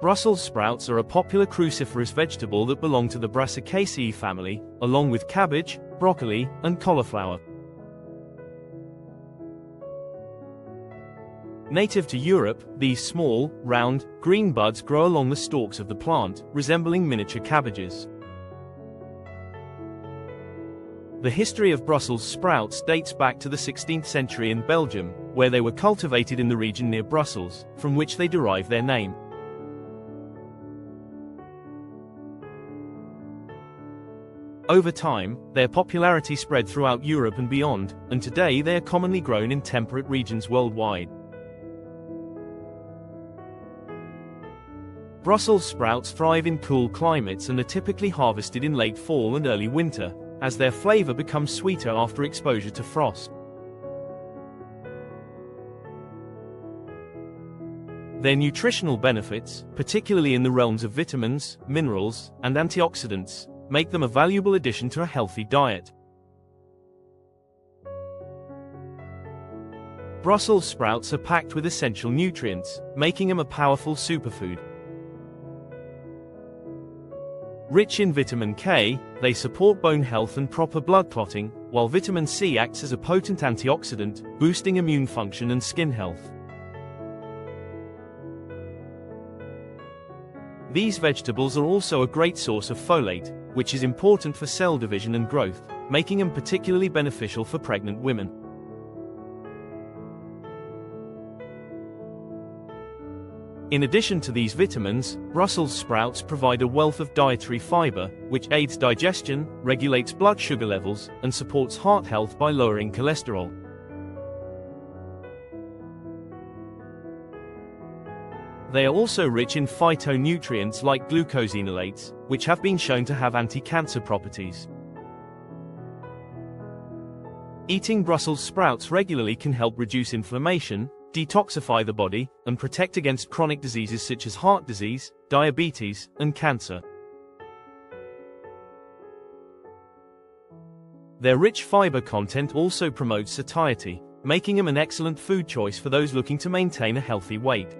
Brussels sprouts are a popular cruciferous vegetable that belong to the Brassicaceae family, along with cabbage, broccoli, and cauliflower. Native to Europe, these small, round, green buds grow along the stalks of the plant, resembling miniature cabbages. The history of Brussels sprouts dates back to the 16th century in Belgium, where they were cultivated in the region near Brussels, from which they derive their name. Over time, their popularity spread throughout Europe and beyond, and today they are commonly grown in temperate regions worldwide. Brussels sprouts thrive in cool climates and are typically harvested in late fall and early winter, as their flavor becomes sweeter after exposure to frost. Their nutritional benefits, particularly in the realms of vitamins, minerals, and antioxidants, make them a valuable addition to a healthy diet. Brussels sprouts are packed with essential nutrients, making them a powerful superfood. Rich in vitamin K, they support bone health and proper blood clotting, while vitamin C acts as a potent antioxidant, boosting immune function and skin health. These vegetables are also a great source of folate, which is important for cell division and growth, making them particularly beneficial for pregnant women. In addition to these vitamins, Brussels sprouts provide a wealth of dietary fiber, which aids digestion, regulates blood sugar levels, and supports heart health by lowering cholesterol. They are also rich in phytonutrients like glucosinolates, which have been shown to have anti-cancer properties. Eating Brussels sprouts regularly can help reduce inflammation, detoxify the body, and protect against chronic diseases such as heart disease, diabetes, and cancer. Their rich fiber content also promotes satiety, making them an excellent food choice for those looking to maintain a healthy weight.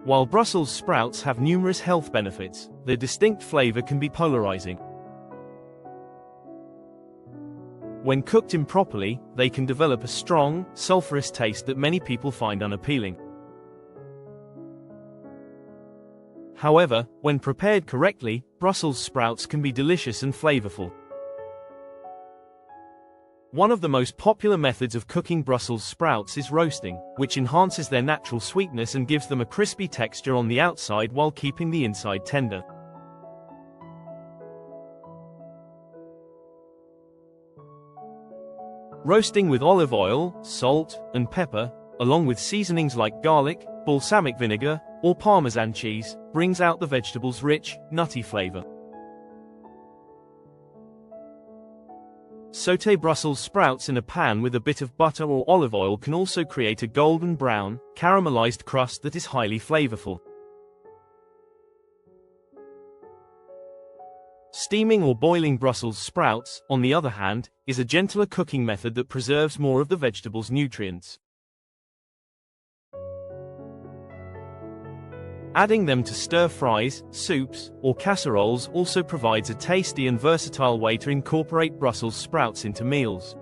While Brussels sprouts have numerous health benefits, their distinct flavor can be polarizing. When cooked improperly, they can develop a strong, sulfurous taste that many people find unappealing. However, when prepared correctly, Brussels sprouts can be delicious and flavorful. One of the most popular methods of cooking Brussels sprouts is roasting, which enhances their natural sweetness and gives them a crispy texture on the outside while keeping the inside tender. Roasting with olive oil, salt, and pepper, along with seasonings like garlic, balsamic vinegar, or Parmesan cheese, brings out the vegetable's rich, nutty flavor. Sauté Brussels sprouts in a pan with a bit of butter or olive oil can also create a golden brown, caramelized crust that is highly flavorful. Steaming or boiling Brussels sprouts, on the other hand, is a gentler cooking method that preserves more of the vegetable's nutrients. Adding them to stir-fries, soups, or casseroles also provides a tasty and versatile way to incorporate Brussels sprouts into meals.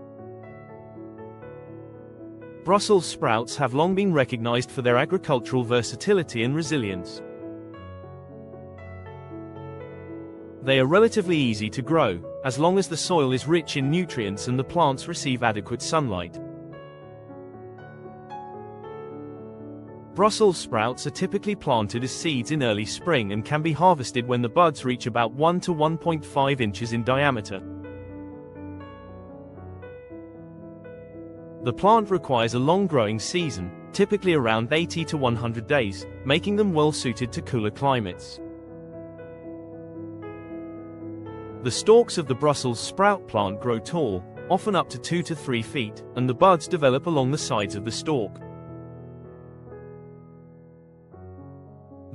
Brussels sprouts have long been recognized for their agricultural versatility and resilience. They are relatively easy to grow, as long as the soil is rich in nutrients and the plants receive adequate sunlight. Brussels sprouts are typically planted as seeds in early spring and can be harvested when the buds reach about 1 to 1.5 inches in diameter. The plant requires a long growing season, typically around 80 to 100 days, making them well suited to cooler climates. The stalks of the Brussels sprout plant grow tall, often up to 2 to 3 feet, and the buds develop along the sides of the stalk.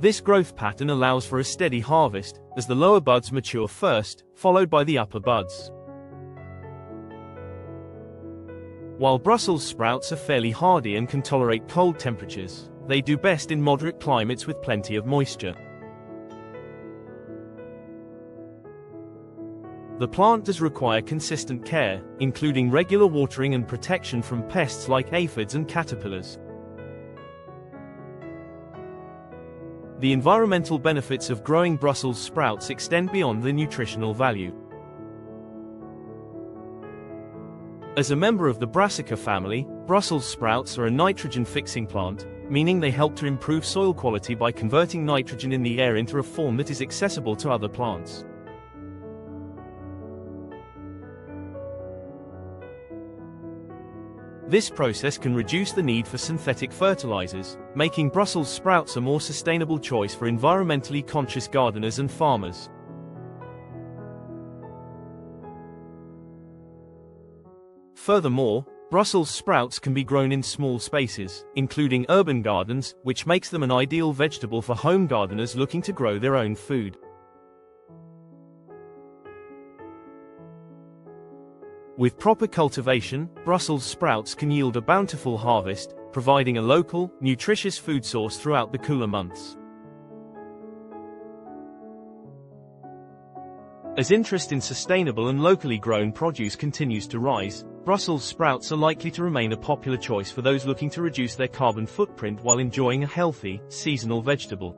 This growth pattern allows for a steady harvest, as the lower buds mature first, followed by the upper buds. While Brussels sprouts are fairly hardy and can tolerate cold temperatures, they do best in moderate climates with plenty of moisture. The plant does require consistent care, including regular watering and protection from pests like aphids and caterpillars. The environmental benefits of growing Brussels sprouts extend beyond the nutritional value. As a member of the Brassica family, Brussels sprouts are a nitrogen-fixing plant, meaning they help to improve soil quality by converting nitrogen in the air into a form that is accessible to other plants. This process can reduce the need for synthetic fertilizers, making Brussels sprouts a more sustainable choice for environmentally conscious gardeners and farmers. Furthermore, Brussels sprouts can be grown in small spaces, including urban gardens, which makes them an ideal vegetable for home gardeners looking to grow their own food. With proper cultivation, Brussels sprouts can yield a bountiful harvest, providing a local, nutritious food source throughout the cooler months. As interest in sustainable and locally grown produce continues to rise, Brussels sprouts are likely to remain a popular choice for those looking to reduce their carbon footprint while enjoying a healthy, seasonal vegetable.